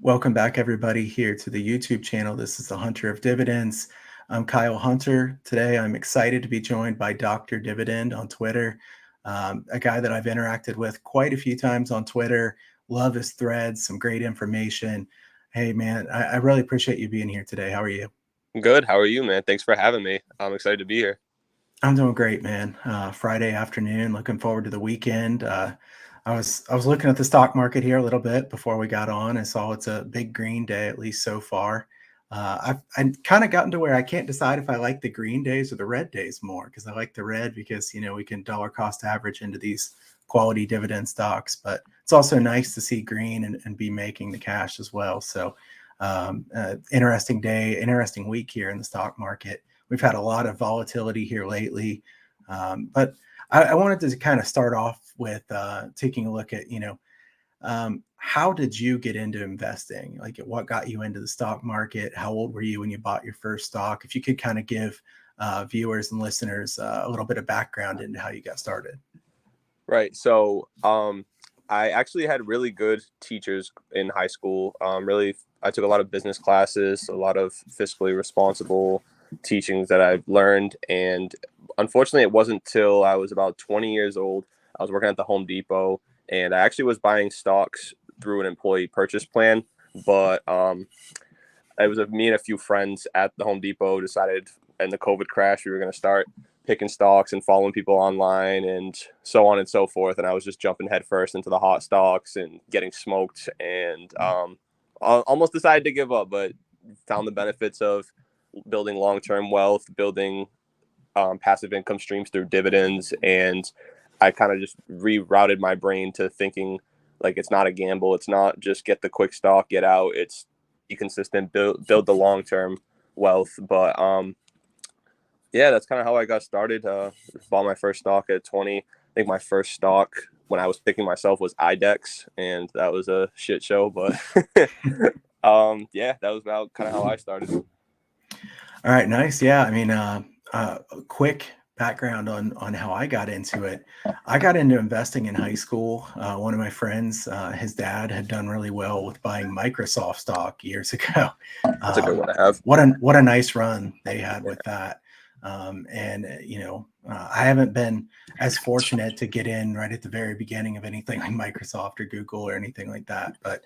Welcome back, everybody, here to the YouTube channel. This is the Hunter of Dividends. I'm Kyle Hunter. Today, I'm excited to be joined by Dr. Dividend on Twitter, a guy that I've interacted with quite a few times on Twitter. Love his threads, some great information. Hey, man, I really appreciate you being here today. How are you? Good. How are you, man? Thanks for having me. I'm excited to be here. I'm doing great, man. Friday afternoon, looking forward to the weekend. I was looking at the stock market here a little bit before we got on. I saw it's a big green day, at least so far. I've kind of gotten to where I can't decide if I like the green days or the red days more, because I like the red because we can dollar cost average into these quality dividend stocks. But it's also nice to see green and be making the cash as well. So interesting day, interesting week here in the stock market. We've had a lot of volatility here lately, but I wanted to kind of start off with taking a look at, how did you get into investing? Like, what got you into the stock market? How old were you when you bought your first stock? If you could kind of give viewers and listeners a little bit of background into how you got started. Right. So, I actually had really good teachers in high school. I took a lot of business classes, a lot of fiscally responsible teachings that I've learned. And unfortunately, it wasn't till I was about 20 years old. I was working at the Home Depot, and I actually was buying stocks through an employee purchase plan. But it was me and a few friends at the Home Depot decided in the COVID crash we were going to start picking stocks and following people online and so on and so forth. And I was just jumping headfirst into the hot stocks and getting smoked, and almost decided to give up, but found the benefits of building long-term wealth, building passive income streams through dividends. And I kind of just rerouted my brain to thinking like it's not a gamble. It's not just get the quick stock, get out. It's be consistent, build the long-term wealth. But yeah, that's kind of how I got started. Bought my first stock at 20. I think my first stock when I was picking myself was IDEX, and that was a shit show. But yeah, that was about kind of how I started. All right, nice. Yeah, I mean, quick background on how I got into it. I got into investing in high school. One of my friends, his dad had done really well with buying Microsoft stock years ago. That's a good one to have. What a nice run they had with that. I haven't been as fortunate to get in right at the very beginning of anything like Microsoft or Google or anything like that. But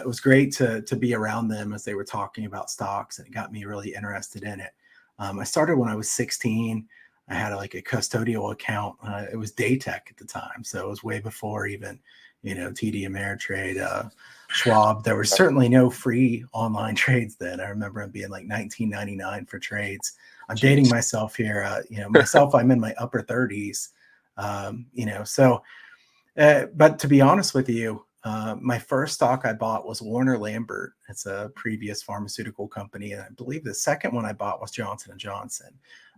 it was great to be around them as they were talking about stocks, and it got me really interested in it. I started when I was 16. I had a custodial account. It was Daytech at the time, so it was way before even TD Ameritrade, Schwab. There was certainly no free online trades then. I remember it being like $19.99 for trades. I'm dating myself here. I'm in my upper 30s. But to be honest with you, my first stock I bought was Warner Lambert. It's a previous pharmaceutical company, and I believe the second one I bought was Johnson & Johnson.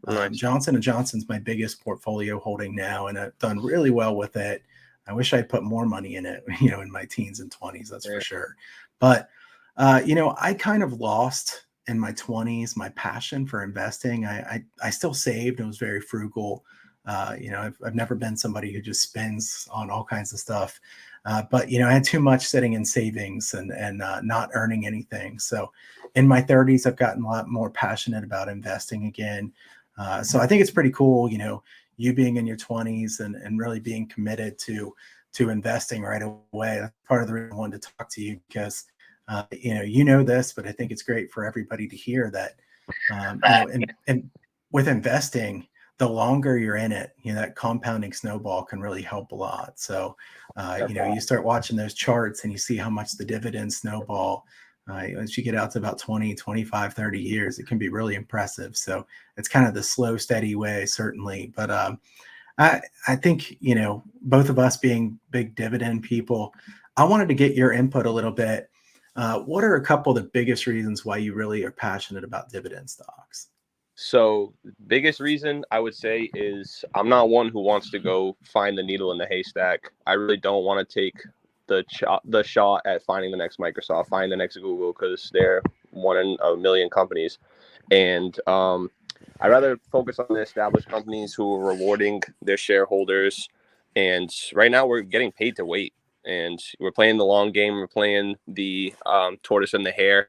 Nice. Johnson & Johnson's my biggest portfolio holding now, and I've done really well with it. I wish I'd put more money in it, in my teens and 20s, that's for sure. But, I kind of lost in my 20s my passion for investing. I still saved and was very frugal. I've never been somebody who just spends on all kinds of stuff. But I had too much sitting in savings and not earning anything. So in my 30s, I've gotten a lot more passionate about investing again. So I think it's pretty cool, you being in your 20s and really being committed to investing right away. That's part of the reason I wanted to talk to you, because this, but I think it's great for everybody to hear that, and with investing, the longer you're in it, that compounding snowball can really help a lot. So, you start watching those charts and you see how much the dividends snowball. As you get out to about 20, 25, 30 years, it can be really impressive. So it's kind of the slow, steady way, certainly. But I think, both of us being big dividend people, I wanted to get your input a little bit. What are a couple of the biggest reasons why you really are passionate about dividend stocks? So biggest reason I would say is I'm not one who wants to go find the needle in the haystack. I really don't want to take the shot at finding the next Microsoft, finding the next Google, because they're one in a million companies. And I'd rather focus on the established companies who are rewarding their shareholders. And right now we're getting paid to wait. and we're playing the long game. We're playing the tortoise and the hare,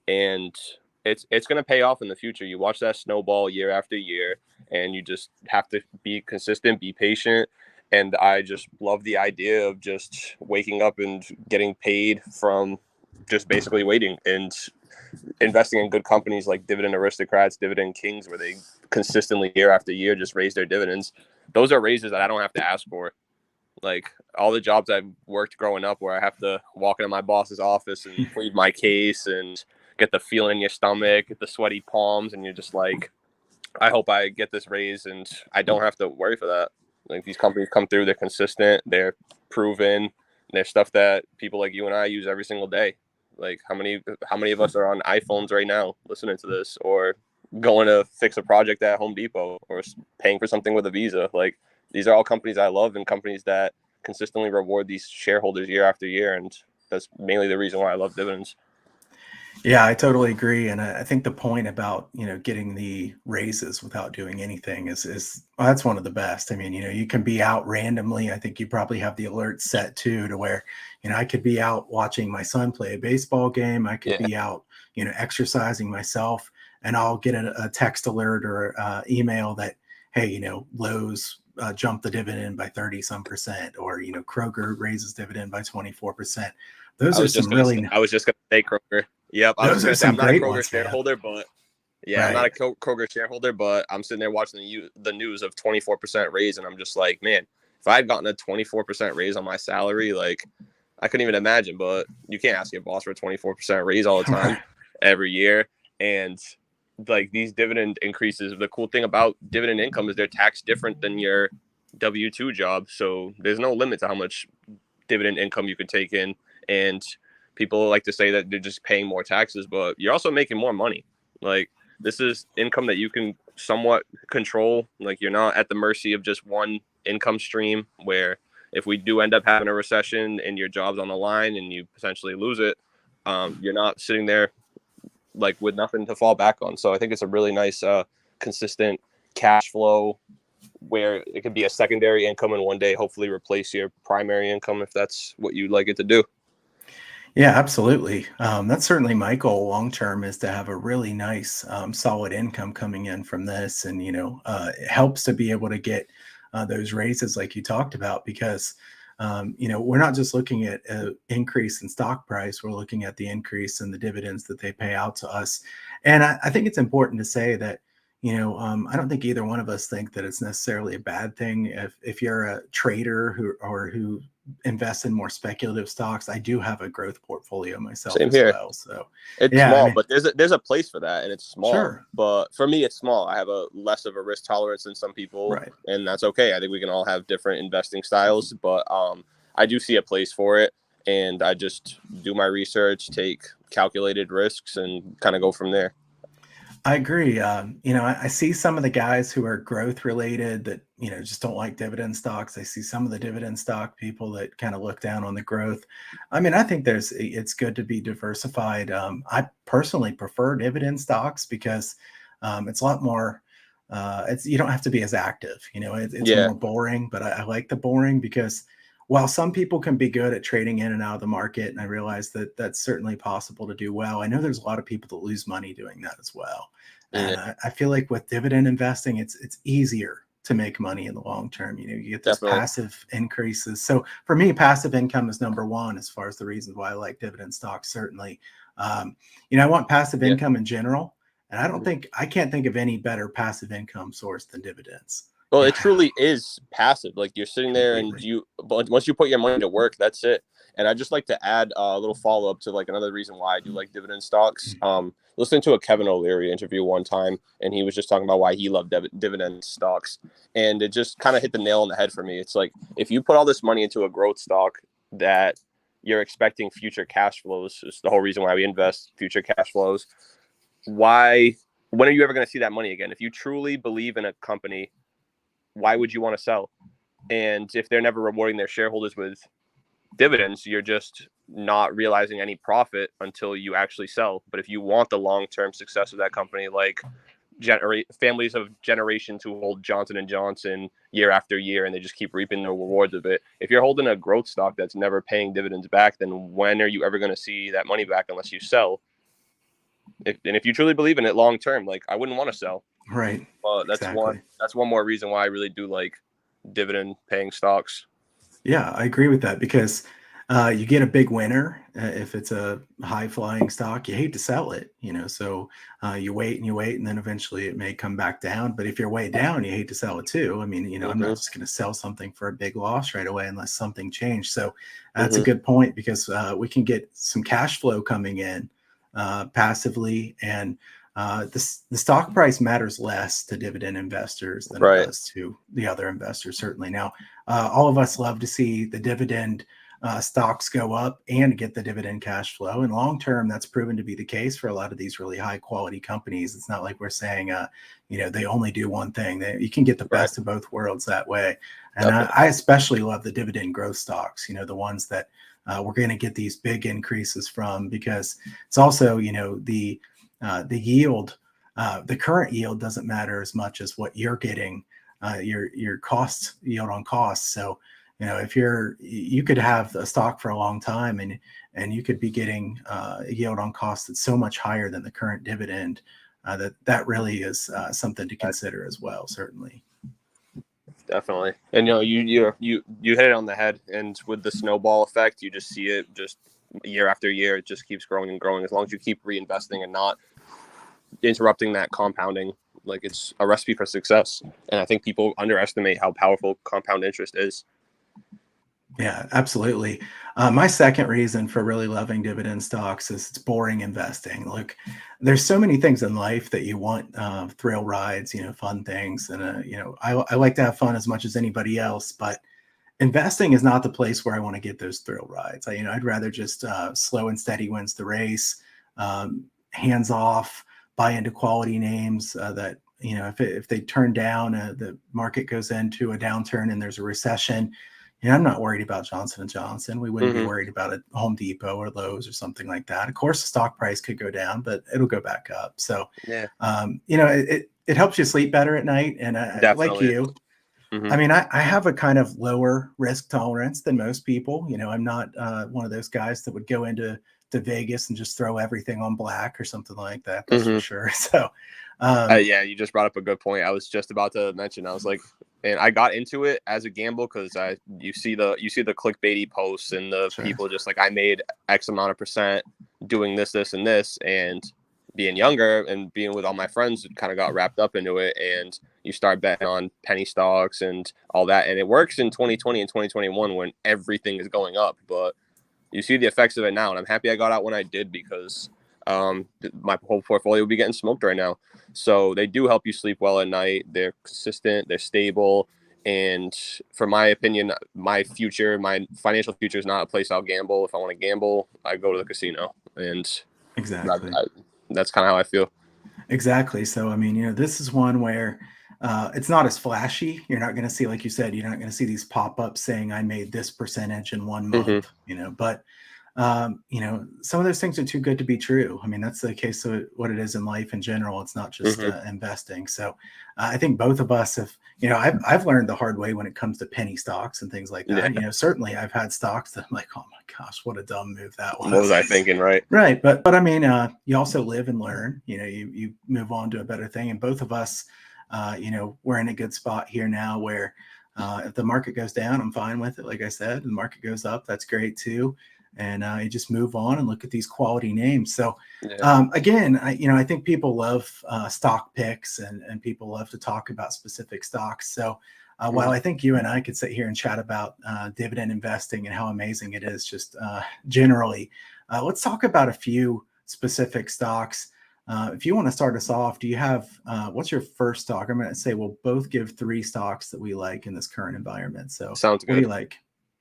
and it's going to pay off in the future. You watch that snowball year after year, and you just have to be consistent, be patient. And I just love the idea of just waking up and getting paid from just basically waiting and investing in good companies like Dividend Aristocrats, Dividend Kings, where they consistently year after year just raise their dividends. Those are raises that I don't have to ask for. Like all the jobs I've worked growing up where I have to walk into my boss's office and plead my case and get the feeling in your stomach, get the sweaty palms, and you're just like, I hope I get this raise and I don't have to worry for that. Like these companies come through, they're consistent, they're proven, they're stuff that people like you and I use every single day. Like how many of us are on iPhones right now listening to this, or going to fix a project at Home Depot, or paying for something with a Visa? Like these are all companies I love and companies that consistently reward these shareholders year after year, and that's mainly the reason why I love dividends. Yeah, I totally agree, and I think the point about getting the raises without doing anything is well, that's one of the best. I mean, you can be out randomly. I think you probably have the alert set too, to where I could be out watching my son play a baseball game. I could Yeah, be out exercising myself, and I'll get a text alert or email that, hey, Lowe's jumped the dividend by 30 some percent, or Kroger raises dividend by 24%. Those are some really I was just gonna say Kroger. Yep, I was those just are gonna say some I'm not a great Kroger ones, man. shareholder, but yeah, I'm not Right. a Kroger shareholder, but I'm sitting there watching the news of 24% raise, and I'm just like, man, if I had gotten a 24% raise on my salary, like I couldn't even imagine. But you can't ask your boss for a 24% raise all the time, Right. every year, and like these dividend increases. The cool thing about dividend income is they're taxed different than your W-2 job, so there's no limit to how much dividend income you could take in. And people like to say that they're just paying more taxes, but you're also making more money. Like this is income that you can somewhat control. Like you're not at the mercy of just one income stream, where if we do end up having a recession and your job's on the line and you potentially lose it, you're not sitting there like with nothing to fall back on. So I think it's a really nice consistent cash flow where it could be a secondary income and one day hopefully replace your primary income if that's what you'd like it to do. Yeah, absolutely. That's certainly my goal long term, is to have a really nice, solid income coming in from this, and it helps to be able to get those raises like you talked about, because we're not just looking at an increase in stock price; we're looking at the increase in the dividends that they pay out to us. And I think it's important to say that I don't think either one of us think that it's necessarily a bad thing if you're a trader who invest in more speculative stocks. I do have a growth portfolio myself Same as here. well. So, It's yeah, I small, mean, but there's a place for that, and it's small. sure. But for me, it's small. I have a less of a risk tolerance than some people, Right. and that's okay. I think we can all have different investing styles, but I do see a place for it, and I just do my research, take calculated risks, and kind of go from there. I agree. I see some of the guys who are growth related that, just don't like dividend stocks. I see some of the dividend stock people that kind of look down on the growth. I mean, I think it's good to be diversified. I personally prefer dividend stocks because it's a lot more, you don't have to be as active. It's Yeah, more boring, but I like the boring, because while some people can be good at trading in and out of the market, and I realize that that's certainly possible to do well, I know there's a lot of people that lose money doing that as well. yeah, And I feel like with dividend investing, it's easier to make money in the long term. You get those definitely. passive increases. So for me, passive income is number one as far as the reasons why I like dividend stocks. Certainly, I want passive Yeah. income in general, and I can't think of any better passive income source than dividends. Well, Yeah, it truly is passive. Like you're sitting there and completely. but once you put your money to work, that's it. And I just like to add a little follow up to like another reason why I do like dividend stocks. Listening to a Kevin O'Leary interview one time, and he was just talking about why he loved dividend stocks, and it just kind of hit the nail on the head for me. It's like if you put all this money into a growth stock that you're expecting future cash flows, is the whole reason why we invest future cash flows. Why? When are you ever going to see that money again? If you truly believe in a company, why would you want to sell? And if they're never rewarding their shareholders with dividends, you're just not realizing any profit until you actually sell. But if you want the long-term success of that company, like families of generations who hold Johnson and Johnson year after year, and they just keep reaping the rewards of it. If you're holding a growth stock that's never paying dividends back, then when are you ever going to see that money back unless you sell? And if you truly believe in it long term, like, I wouldn't want to sell. Right. That's Exactly. one more reason why I really do like dividend paying stocks. Yeah, I agree with that because you get a big winner if it's a high flying stock. You hate to sell it, so you wait and you wait, and then eventually it may come back down. But if you're way down, you hate to sell it too. I mean, I'm Mm-hmm. not just going to sell something for a big loss right away unless something changed. So that's a Mm-hmm. good point because we can get some cash flow coming in passively, and the stock price matters less to dividend investors than it Right. does to the other investors, certainly. Now, all of us love to see the dividend stocks go up and get the dividend cash flow. And long term, that's proven to be the case for a lot of these really high quality companies. It's not like we're saying, they only do one thing. You can get the Right. best of both worlds that way. And Definitely. I especially love the dividend growth stocks, the ones that we're going to get these big increases from, because it's also, the yield, the current yield doesn't matter as much as what you're getting, your cost yield on cost. So, if you could have a stock for a long time and you could be getting a yield on cost that's so much higher than the current dividend, that really is something to consider as well, certainly. Definitely. And you hit it on the head. And with the snowball effect, you just see it just year after year. It just keeps growing and growing. As long as you keep reinvesting and not interrupting that compounding, like, it's a recipe for success. And I think people underestimate how powerful compound interest is. Yeah, absolutely. My second reason for really loving dividend stocks is it's boring investing. Look, there's so many things in life that you want, thrill rides, fun things. And, I like to have fun as much as anybody else, but investing is not the place where I want to get those thrill rides. I'd rather just slow and steady wins the race, hands off, buy into quality names that, if they turn down, the market goes into a downturn and there's a recession. I'm not worried about Johnson and Johnson. We wouldn't be Mm-hmm. worried about a Home Depot or Lowe's or something like that. Of course, the stock price could go down, but it'll go back up. So, Yeah, it helps you sleep better at night. And like definitely. you, Mm-hmm. I mean, I have a kind of lower risk tolerance than most people. I'm not one of those guys that would go to Vegas and just throw everything on black or something like that. That's for Mm-hmm. sure. So, um, Yeah, you just brought up a good point. I was just about to mention. I was like, and I got into it as a gamble because you see the clickbaity posts and the sure. people just like, I made X amount of percent doing this, this, and this, and being younger and being with all my friends, kind of got wrapped up into it, and you start betting on penny stocks and all that, and it works in 2020 and 2021 when everything is going up, but you see the effects of it now, and I'm happy I got out when I did because my whole portfolio would be getting smoked right now. So they do help you sleep well at night. They're consistent, they're stable, and for my opinion, my financial future is not a place I'll gamble. If I want to gamble, I go to the casino, and Exactly. that's kind of how I feel. Exactly. So, I mean, this is one where it's not as flashy. You're not going to see, like you said, you're not going to see these pop ups saying I made this percentage in 1 month, Mm-hmm. but some of those things are too good to be true. I mean, that's the case of what it is in life in general. It's not just Mm-hmm. investing. So I think both of us have, I've learned the hard way when it comes to penny stocks and things like Yeah. that. Certainly I've had stocks that I'm like, oh my gosh, what a dumb move that What was was. I thinking, right? Right. But I mean, you also live and learn, you move on to a better thing. And both of us, we're in a good spot here now where if the market goes down, I'm fine with it. Like I said, the market goes up, that's great too. And you just move on and look at these quality names. So Yeah. again, I think people love stock picks and people love to talk about specific stocks. So while I think you and I could sit here and chat about dividend investing and how amazing it is, just generally, let's talk about a few specific stocks. If you want to start us off, do you have what's your first stock? I'm going to say we'll both give 3 stocks that we like in this current environment. So Sounds what do good. you like?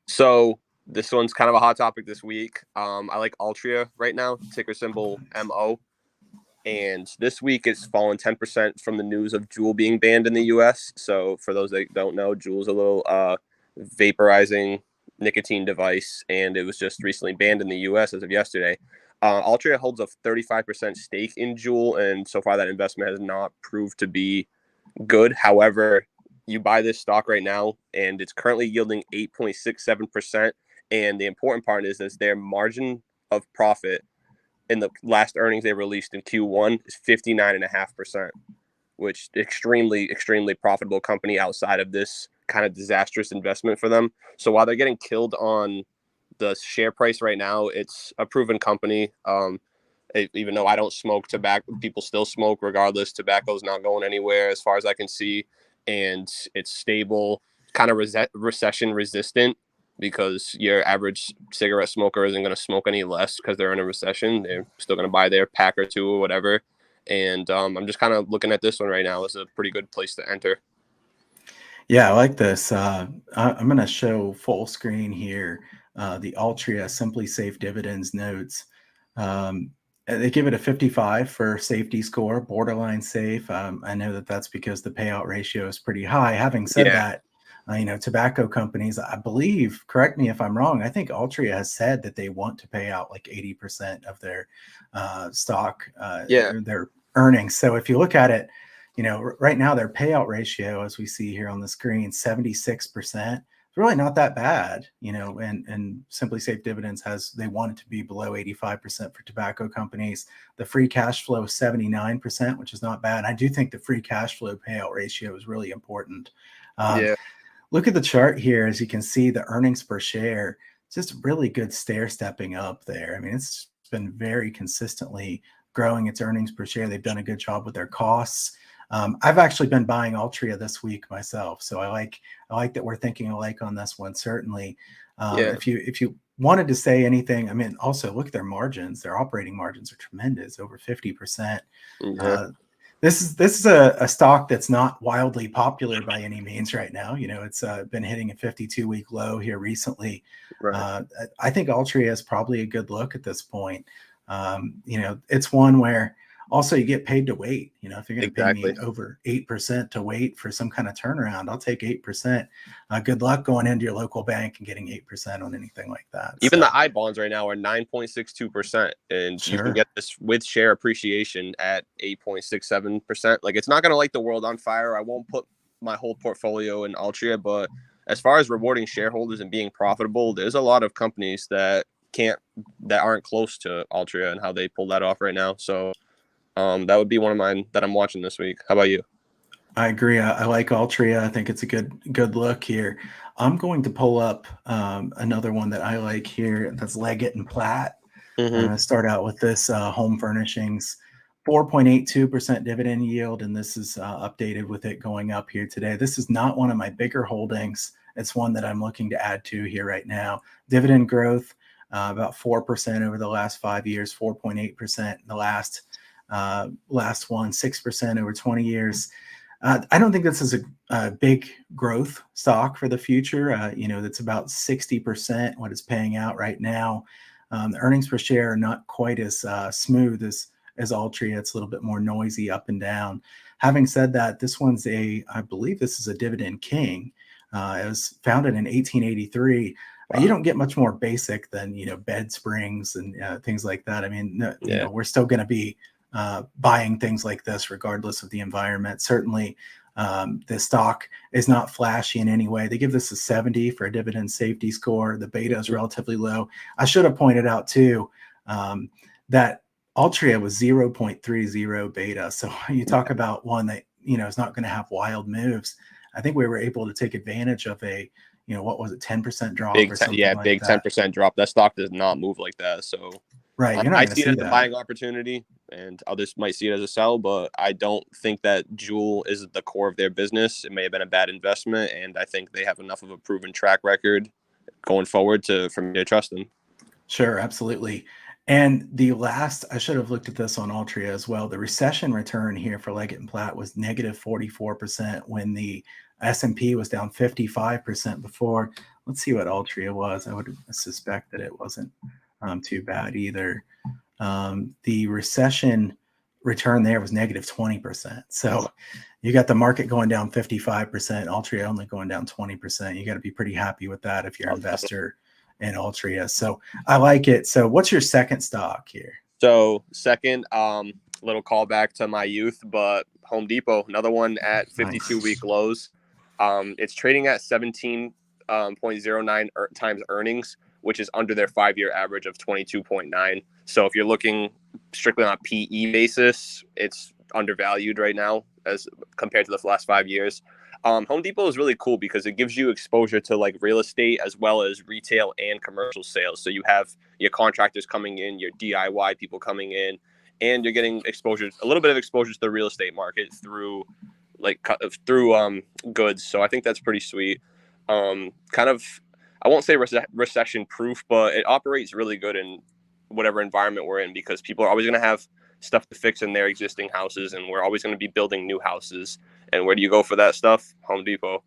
So this one's kind of a hot topic this week. I like Altria right now, ticker symbol MO. And this week it's fallen 10% from the news of Joule being banned in the US. So for those that don't know, Joule's a little vaporizing nicotine device, and it was just recently banned in the U.S. as of yesterday. Altria holds a 35% stake in Joule, and so far that investment has not proved to be good. However, you buy this stock right now, and it's currently yielding 8.67%. And the important part is their margin of profit in the last earnings they released in Q1 is 59.5%, which extremely profitable company outside of this kind of disastrous investment for them. So while they're getting killed on the share price right now, it's a proven company. Even though I don't smoke tobacco, people still smoke regardless. Tobacco is not going anywhere as far as I can see, and it's stable, kind of recession resistant, because your average cigarette smoker isn't going to smoke any less because they're in a recession. They're still going to buy their pack or two or whatever. And I'm just kind of looking at this one right now as a pretty good place to enter. Yeah, I like this. I'm going to show full screen here the Altria Simply Safe Dividends notes. They give it a 55 for safety score, borderline safe. I know that that's because the payout ratio is pretty high. Having said that, tobacco companies, I believe, correct me if I'm wrong, I think Altria has said that they want to pay out like 80% of their stock, their earnings. So if you look at it, right now their payout ratio, as we see here on the screen, 76%. It's really not that bad, and Simply Safe Dividends they want it to be below 85% for tobacco companies. The free cash flow is 79%, which is not bad. I do think the free cash flow payout ratio is really important. Look at the chart here. As you can see, the earnings per share, just really good stair stepping up there. I mean, it's been very consistently growing its earnings per share. They've done a good job with their costs. I've actually been buying Altria this week myself, so I like that we're thinking alike on this one. Certainly, if you wanted to say anything, I mean, also look at their margins. Their operating margins are tremendous, over 50%. This is a stock that's not wildly popular by any means right now. It's been hitting a 52-week low here recently. Right. I think Altria is probably a good look at this point. It's one where also you get paid to wait. If you're going to pay me over 8% to wait for some kind of turnaround, I'll take 8%. Good luck going into your local bank and getting 8% on anything like that. Even the I bonds right now are 9.62%, and you can get this with share appreciation at 8.67%. Like, it's not going to light the world on fire. I won't put my whole portfolio in Altria, but as far as rewarding shareholders and being profitable, there's a lot of companies that aren't close to Altria and how they pull that off right now. So that would be one of mine that I'm watching this week. How about you? I agree. I like Altria. I think it's a good look here. I'm going to pull up another one that I like here. That's Leggett and Platt. I'm going to start out with this home furnishings, 4.82% dividend yield, and this is updated with it going up here today. This is not one of my bigger holdings. It's one that I'm looking to add to here right now. Dividend growth, about 4% over the last 5 years, 4.8% in the last one, 6% over 20 years. I don't think this is a big growth stock for the future. That's about 60% what it's paying out right now. The earnings per share are not quite as smooth as Altria. It's a little bit more noisy up and down. Having said that, this one's I believe this is a dividend king. It was founded in 1883. Wow. You don't get much more basic than, bed springs and things like that. I mean, we're still going to be buying things like this regardless of the environment. Certainly, the stock is not flashy in any way. They give this a 70 for a dividend safety score. The beta is relatively low. I should have pointed out too that Altria was 0.30 beta. So you talk about one that is not going to have wild moves. I think we were able to take advantage of a what was it, 10% drop or something like that. Big 10% drop. That stock does not move like that. So right, you're not I going to see see it as that. a buying opportunity, and others might see it as a sell, but I don't think that Joule is the core of their business. It may have been a bad investment, and I think they have enough of a proven track record going forward for me to trust them. Sure, absolutely. And I should have looked at this on Altria as well. The recession return here for Leggett and Platt was negative 44% when the S&P was down 55% before. Let's see what Altria was. I would suspect that it wasn't too bad either. The recession return there was negative 20%. So you got the market going down 55%, Altria only going down 20%. You got to be pretty happy with that if you're an investor in Altria. So I like it. So what's your second stock here? So second, little callback to my youth, but Home Depot, another one at 52-week lows. It's trading at 17.09 times earnings, which is under their 5-year average of 22.9. So if you're looking strictly on a PE basis, it's undervalued right now as compared to the last 5 years. Home Depot is really cool because it gives you exposure to like real estate as well as retail and commercial sales. So you have your contractors coming in, your DIY people coming in, and you're getting exposure, a little bit of exposure to the real estate market through goods. So I think that's pretty sweet. Kind of, I won't say recession proof, but it operates really good in whatever environment we're in because people are always going to have stuff to fix in their existing houses, and we're always going to be building new houses. And where do you go for that stuff? Home Depot.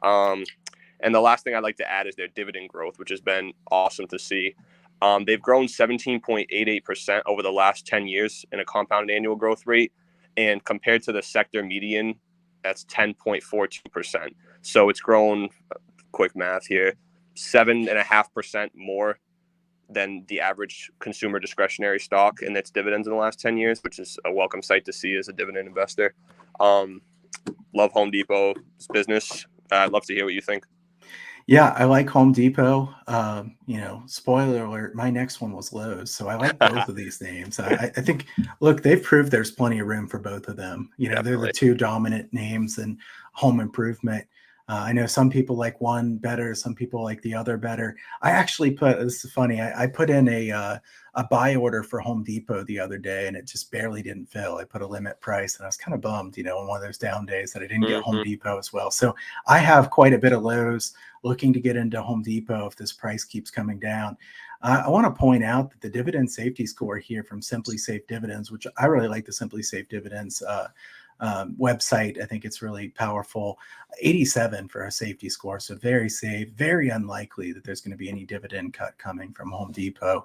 And the last thing I'd like to add is their dividend growth, which has been awesome to see. They've grown 17.88% over the last 10 years in a compound annual growth rate. And compared to the sector median, that's 10.42%. So it's grown, quick math here, 7.5% more than the average consumer discretionary stock in its dividends in the last 10 years, which is a welcome sight to see as a dividend investor. Love Home Depot's business. I'd love to hear what you think. Yeah, I like Home Depot. Spoiler alert, my next one was Lowe's. So I like both of these names. I think, look, they've proved there's plenty of room for both of them. They're the two dominant names in home improvement. I know some people like one better, some people like the other better. I actually this is funny, I put in a buy order for Home Depot the other day, and it just barely didn't fill. I put a limit price, and I was kind of bummed, on one of those down days that I didn't get Home Depot as well. So I have quite a bit of Lowe's, looking to get into Home Depot if this price keeps coming down. I want to point out that the dividend safety score here from Simply Safe Dividends, which I really like the Simply Safe Dividends website. I think it's really powerful. 87 for a safety score. So very safe, very unlikely that there's going to be any dividend cut coming from Home Depot,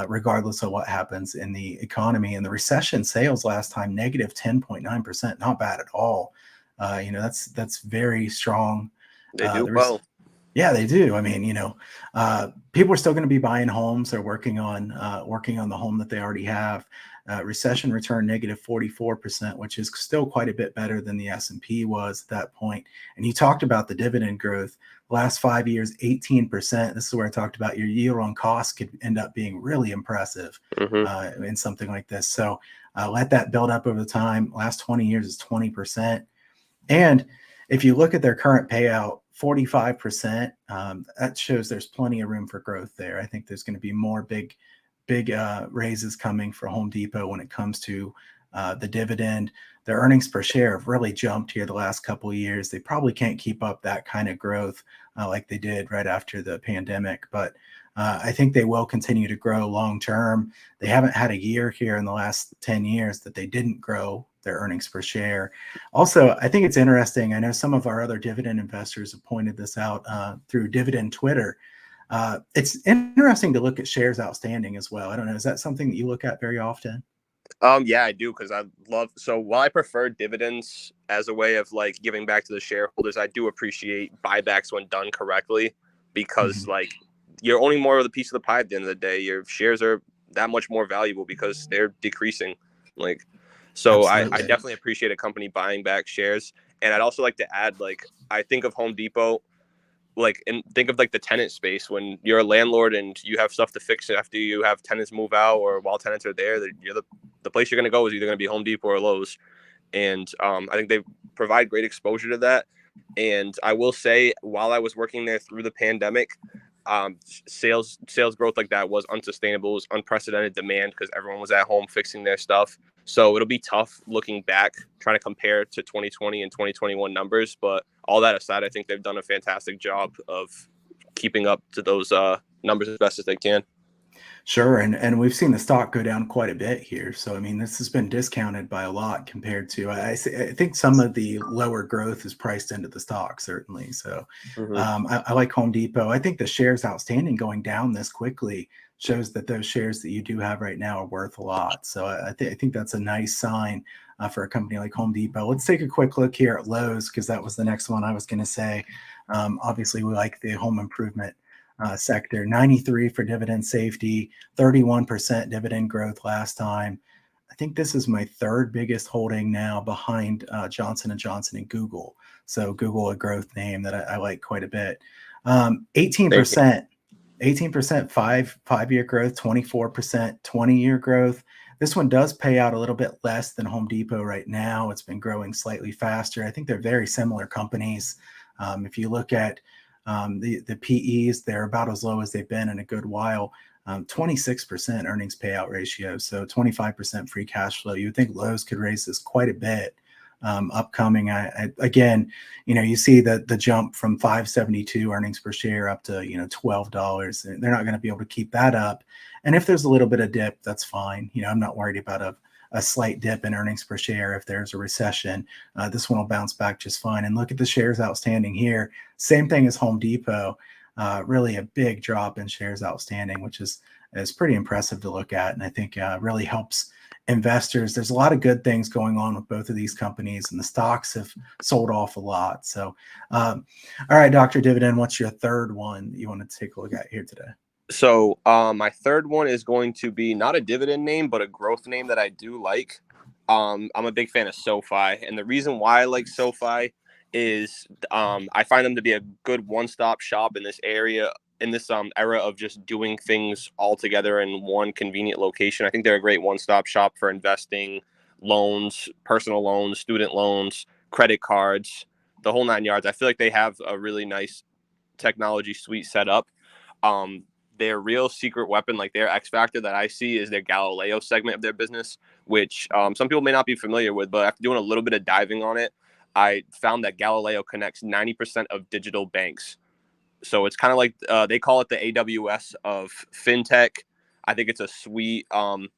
regardless of what happens in the economy. And the recession sales last time, negative 10.9%, not bad at all. That's very strong. They do well. Yeah, they do. I mean, people are still going to be buying homes. They're working on the home that they already have. Recession return negative 44%, which is still quite a bit better than the S&P was at that point. And you talked about the dividend growth. Last 5 years, 18%. This is where I talked about your yield on cost could end up being really impressive in something like this. So let that build up over the time. Last 20 years is 20%. And if you look at their current payout, 45%, that shows there's plenty of room for growth there. I think there's going to be more big raises coming for Home Depot when it comes to the dividend. Their earnings per share have really jumped here the last couple of years. They probably can't keep up that kind of growth like they did right after the pandemic, but I think they will continue to grow long term. They haven't had a year here in the last 10 years that they didn't grow their earnings per share. Also, I think it's interesting. I know some of our other dividend investors have pointed this out through Dividend Twitter. It's interesting to look at shares outstanding as well. I don't know. Is that something that you look at very often? Yeah, I do, because while I prefer dividends as a way of like giving back to the shareholders, I do appreciate buybacks when done correctly, because like you're owning more of the piece of the pie at the end of the day. Your shares are that much more valuable because they're decreasing. So I definitely appreciate a company buying back shares. And I'd also like to add, I think of Home Depot, and think of the tenant space. When you're a landlord and you have stuff to fix after you have tenants move out, or while tenants are there, the place you're going to go is either going to be Home Depot or Lowe's. And I think they provide great exposure to that. And I will say, while I was working there through the pandemic, sales growth like that was unsustainable. It was unprecedented demand because everyone was at home fixing their stuff. So it'll be tough looking back, trying to compare to 2020 and 2021 numbers. But all that aside, I think they've done a fantastic job of keeping up to those numbers as best as they can. Sure. And we've seen the stock go down quite a bit here. So, I mean, this has been discounted by a lot compared to, I think some of the lower growth is priced into the stock, certainly. So I like Home Depot. I think the shares outstanding going down this quickly shows that those shares that you do have right now are worth a lot. So I think that's a nice sign for a company like Home Depot. Let's take a quick look here at Lowe's, because that was the next one I was going to say. Obviously, we like the home improvement sector. 93 for dividend safety, 31% dividend growth last time. I think this is my third biggest holding now, behind Johnson & Johnson and Google. So Google, a growth name that I like quite a bit. 18%. 18% five-year growth, 24% 20-year growth. This one does pay out a little bit less than Home Depot right now. It's been growing slightly faster. I think they're very similar companies. If you look at the PEs, they're about as low as they've been in a good while. 26% earnings payout ratio, so 25% free cash flow. You would think Lowe's could raise this quite a bit upcoming. Again, you see the jump from 572 earnings per share up to $12. They're not going to be able to keep that up. And if there's a little bit of dip, that's fine. I'm not worried about a slight dip in earnings per share if there's a recession. This one will bounce back just fine. And look at the shares outstanding here. Same thing as Home Depot. Really a big drop in shares outstanding, which is pretty impressive to look at, and I think really helps investors. There's a lot of good things going on with both of these companies, and the stocks have sold off a lot. So, all right, Dr. Dividend, what's your third one that you want to take a look at here today? So my third one is going to be not a dividend name, but a growth name that I do like. I'm a big fan of SoFi, and the reason why I like SoFi is I find them to be a good one-stop shop in this area, in this era of just doing things all together in one convenient location. I think they're a great one-stop shop for investing, loans, personal loans, student loans, credit cards, the whole 9 yards. I feel like they have a really nice technology suite set up. Their real secret weapon, like their X factor that I see, is their Galileo segment of their business, which some people may not be familiar with, but after doing a little bit of diving on it, I found that Galileo connects 90% of digital banks. So it's kind of like they call it the AWS of fintech. I think it's a sweet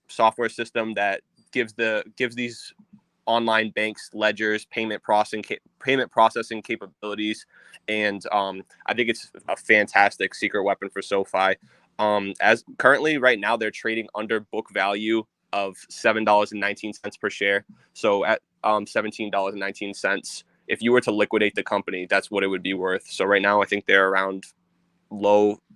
software system that gives these online banks ledgers, payment processing capabilities, and I think it's a fantastic secret weapon for SoFi. As currently right now, they're trading under book value of $7.19 per share. So at $17.19, if you were to liquidate the company, that's what it would be worth. So right now, I think they're around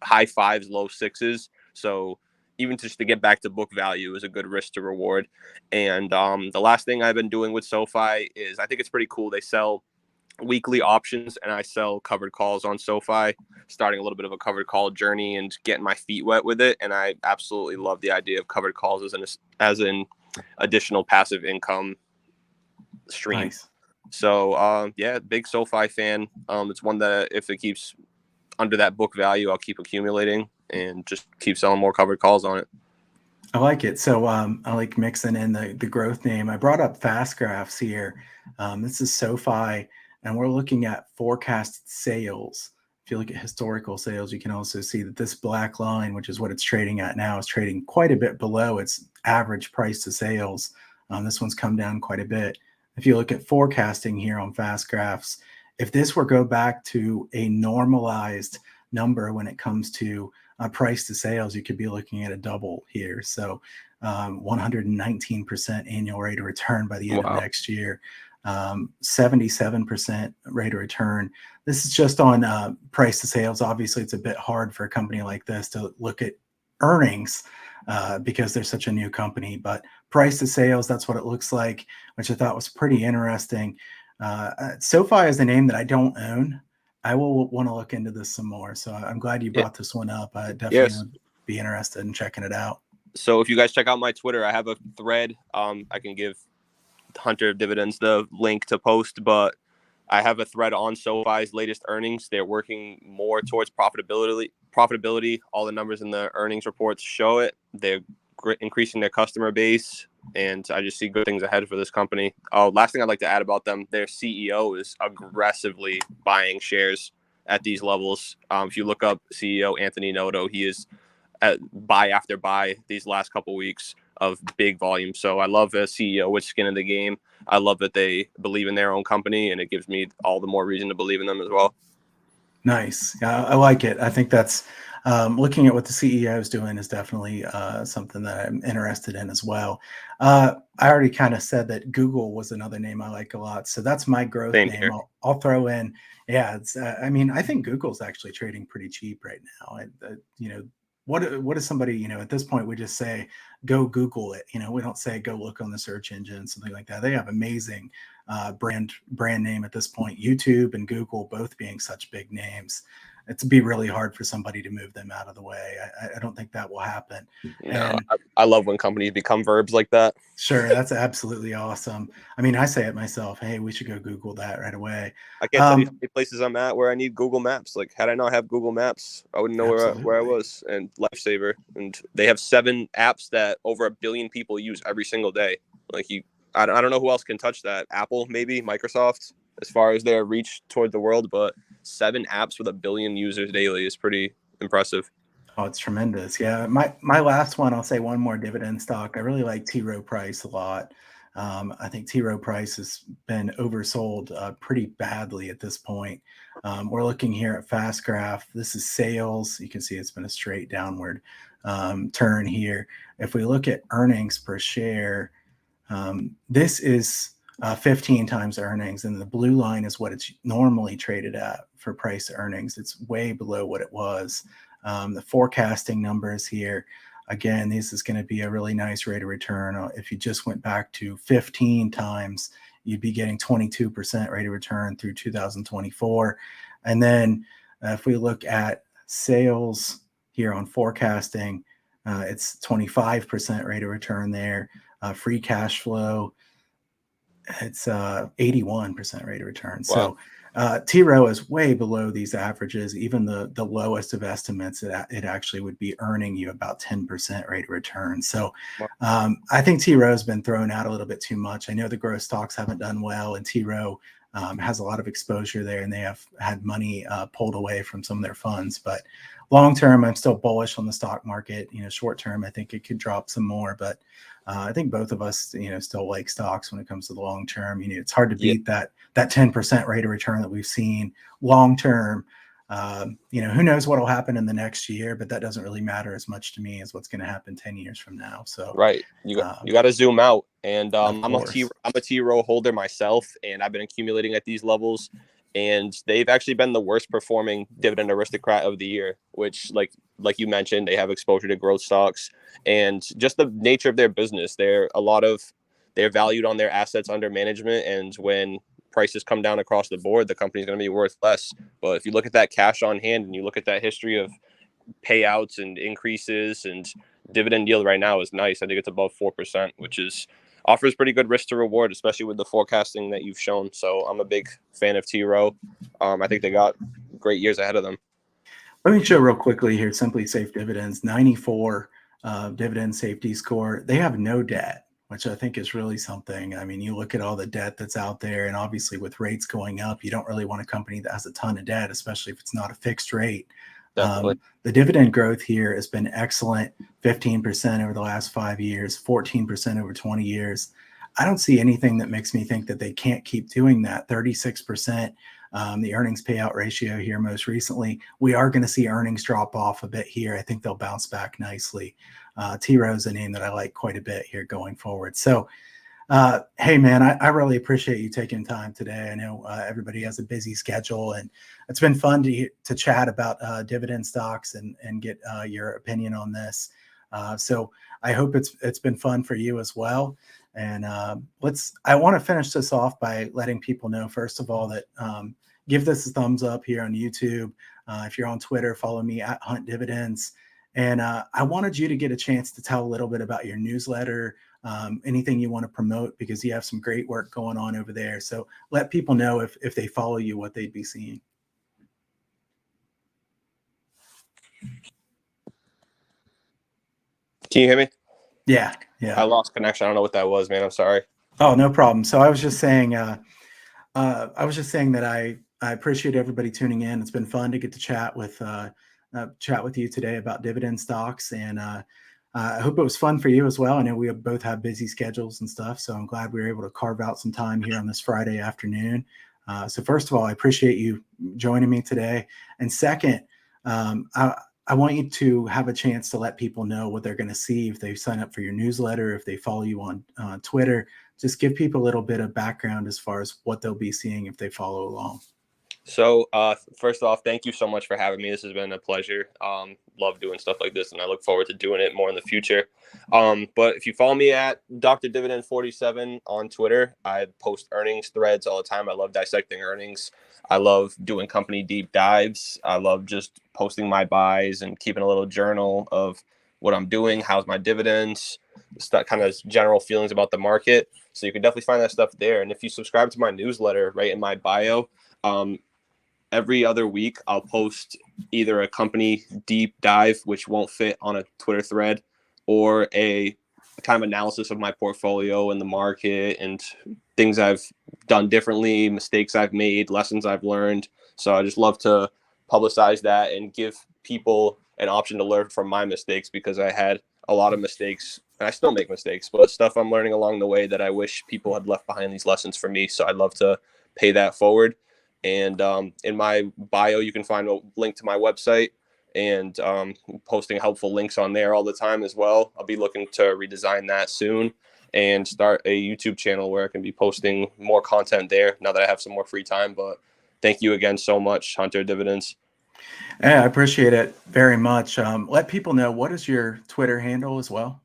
high fives, low sixes. So even just to get back to book value is a good risk to reward. And the last thing I've been doing with SoFi is, I think it's pretty cool. They sell weekly options, and I sell covered calls on SoFi, starting a little bit of a covered call journey and getting my feet wet with it. And I absolutely love the idea of covered calls as an additional passive income stream. Nice. So yeah, big SoFi fan. It's one that if it keeps under that book value, I'll keep accumulating and just keep selling more covered calls on it. I like it. So I like mixing in the growth name. I brought up Fast Graphs here. This is SoFi, and we're looking at forecast sales. If you look at historical sales, you can also see that this black line, which is what it's trading at now, is trading quite a bit below its average price to sales. This one's come down quite a bit. If you look at forecasting here on Fast Graphs, if this were go back to a normalized number when it comes to price to sales, you could be looking at a double here. So 119% annual rate of return by the end of next year, 77% rate of return. This is just on price to sales. Obviously, it's a bit hard for a company like this to look at earnings because they're such a new company, but price to sales, that's what it looks like, which I thought was pretty interesting. SoFi is a name that I don't own. I will want to look into this some more. So I'm glad you brought this one up. I definitely would be interested in checking it out. So if you guys check out my Twitter, I have a thread. I can give Hunter Dividends the link to post, but I have a thread on SoFi's latest earnings. They're working more towards profitability. All the numbers in the earnings reports show it. They're increasing their customer base, and I just see good things ahead for this company. Last thing I'd like to add about them, their CEO is aggressively buying shares at these levels. If you look up CEO Anthony Noto, he is at buy after buy these last couple weeks of big volume. So I love a CEO with skin in the game. I love that they believe in their own company, and it gives me all the more reason to believe in them as well. Nice. I like it. I think that's looking at what the CEO is doing is definitely something that I'm interested in as well. I already kind of said that Google was another name I like a lot, so that's my growth Same name. here. I'll throw in. Yeah, it's. I mean, I think Google's actually trading pretty cheap right now. What is somebody, at this point we just say go Google it. We don't say go look on the search engine, something like that. They have amazing brand name at this point. YouTube and Google both being such big names, it'd be really hard for somebody to move them out of the way. I don't think that will happen. No, And I love when companies become verbs like that. sure, that's absolutely awesome. I mean, I say it myself. Hey, we should go Google that right away. I can't tell you how many places I'm at where I need Google Maps. Like, had I not have Google Maps, I wouldn't know where I Absolutely. was. And Lifesaver, and they have 7 apps that over 1 billion people use every single day. Like I don't know who else can touch that. Apple, maybe Microsoft, as far as their reach toward the world, but 7 apps with 1 billion users daily is pretty impressive. Oh, it's tremendous. Yeah. My last one, I'll say one more dividend stock. I really like T. Rowe Price a lot. I think T. Rowe Price has been oversold pretty badly at this point. We're looking here at Fast Graph. This is sales. You can see it's been a straight downward turn here. If we look at earnings per share, this is 15 times earnings, and the blue line is what it's normally traded at for price to earnings. It's way below what it was. The forecasting numbers here, again, this is going to be a really nice rate of return. If you just went back to 15 times, you'd be getting 22% rate of return through 2024. And then if we look at sales here on forecasting, it's 25% rate of return there. Free cash flow, it's 81% rate of return. Wow. So T. Rowe is way below these averages. Even the lowest of estimates, it actually would be earning you about 10% rate of return. So I think T. Rowe has been thrown out a little bit too much. I know the growth stocks haven't done well, and T. Rowe has a lot of exposure there, and they have had money pulled away from some of their funds. But long term, I'm still bullish on the stock market. Short term, I think it could drop some more, but I think both of us, still like stocks when it comes to the long term. It's hard to Yeah. beat that 10% rate of return that we've seen long term. Who knows what will happen in the next year, but that doesn't really matter as much to me as what's going to happen 10 years from now. So, Right. You got to zoom out. And of I'm course. a T row holder myself, and I've been accumulating at these levels. And they've actually been the worst performing dividend aristocrat of the year, which, like you mentioned, they have exposure to growth stocks, and just the nature of their business. They're valued on their assets under management, and when prices come down across the board, the company's going to be worth less. But if you look at that cash on hand and you look at that history of payouts and increases, and dividend yield right now is nice. I think it's above 4%, which offers pretty good risk to reward, especially with the forecasting that you've shown. So I'm a big fan of T Rowe. I think they got great years ahead of them. Let me show real quickly here. Simply Safe Dividends, 94 dividend safety score. They have no debt, which I think is really something. I mean, you look at all the debt that's out there, and obviously with rates going up, you don't really want a company that has a ton of debt, especially if it's not a fixed rate. Definitely. The dividend growth here has been excellent, 15% over the last 5 years, 14% over 20 years. I don't see anything that makes me think that they can't keep doing that. 36%, the earnings payout ratio here most recently. We are going to see earnings drop off a bit here. I think they'll bounce back nicely. T. Rowe is a name that I like quite a bit here going forward. So, hey, man, I really appreciate you taking time today. I know everybody has a busy schedule, and it's been fun to chat about dividend stocks and get your opinion on this. So I hope it's been fun for you as well. And I want to finish this off by letting people know, first of all, that give this a thumbs up here on YouTube. If you're on Twitter, follow me at Hunt Dividends. And I wanted you to get a chance to tell a little bit about your newsletter, anything you want to promote, because you have some great work going on over there. So let people know if they follow you, what they'd be seeing. Can you hear me? Yeah. I lost connection. I don't know what that was, man. I'm sorry. Oh, no problem. So I was just saying that I appreciate everybody tuning in. It's been fun to get to chat with you today about dividend stocks, and I hope it was fun for you as well. I know we both have busy schedules and stuff, so I'm glad we were able to carve out some time here on this Friday afternoon. So first of all, I appreciate you joining me today, and second, I want you to have a chance to let people know what they're going to see if they sign up for your newsletter, if they follow you on Twitter. Just give people a little bit of background as far as what they'll be seeing if they follow along. So, first off, thank you so much for having me. This has been a pleasure. Love doing stuff like this, and I look forward to doing it more in the future. But if you follow me at Dr. Dividend 47 on Twitter, I post earnings threads all the time. I love dissecting earnings. I love doing company deep dives. I love just posting my buys and keeping a little journal of what I'm doing, how's my dividends, kind of general feelings about the market. So you can definitely find that stuff there. And if you subscribe to my newsletter, right in my bio, every other week I'll post either a company deep dive, which won't fit on a Twitter thread, or a kind of analysis of my portfolio and the market and things I've done differently, mistakes I've made, lessons I've learned. So I just love to publicize that and give people an option to learn from my mistakes, because I had a lot of mistakes and I still make mistakes, but stuff I'm learning along the way that I wish people had left behind these lessons for me. So I'd love to pay that forward. And in my bio, you can find a link to my website, and posting helpful links on there all the time as well. I'll be looking to redesign that soon and start a YouTube channel where I can be posting more content there now that I have some more free time. But thank you again so much, Hunter Dividends. Yeah, I appreciate it very much. Let people know, what is your Twitter handle as well?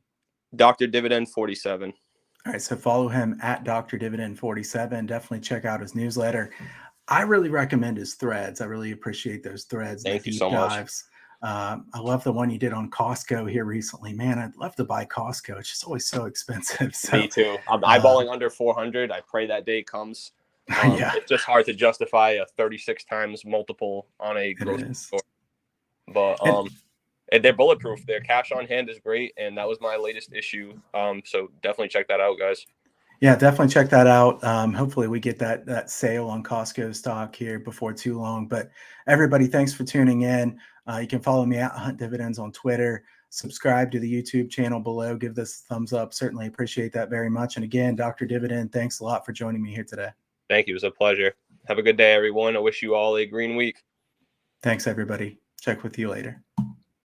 Dr. Dividend 47. All right, so follow him at Dr. Dividend 47. Definitely check out his newsletter. I really recommend his threads. I really appreciate those threads, Thank the you deep so much. dives. I love the one you did on Costco here recently. Man, I'd love to buy Costco. It's just always so expensive. So, Me too. I'm eyeballing under 400. I pray that day comes. Yeah, It's just hard to justify a 36 times multiple on a it grocery is. store. But and they're bulletproof. Their cash on hand is great, and that was my latest issue. So definitely check that out, guys. Yeah, definitely check that out. Hopefully we get that sale on Costco stock here before too long. But everybody, thanks for tuning in. You can follow me at Hunt Dividends on Twitter. Subscribe to the YouTube channel below. Give this a thumbs up. Certainly appreciate that very much. And again, Dr. Dividend, thanks a lot for joining me here today. Thank you. It was a pleasure. Have a good day, everyone. I wish you all a green week. Thanks, everybody. Check with you later.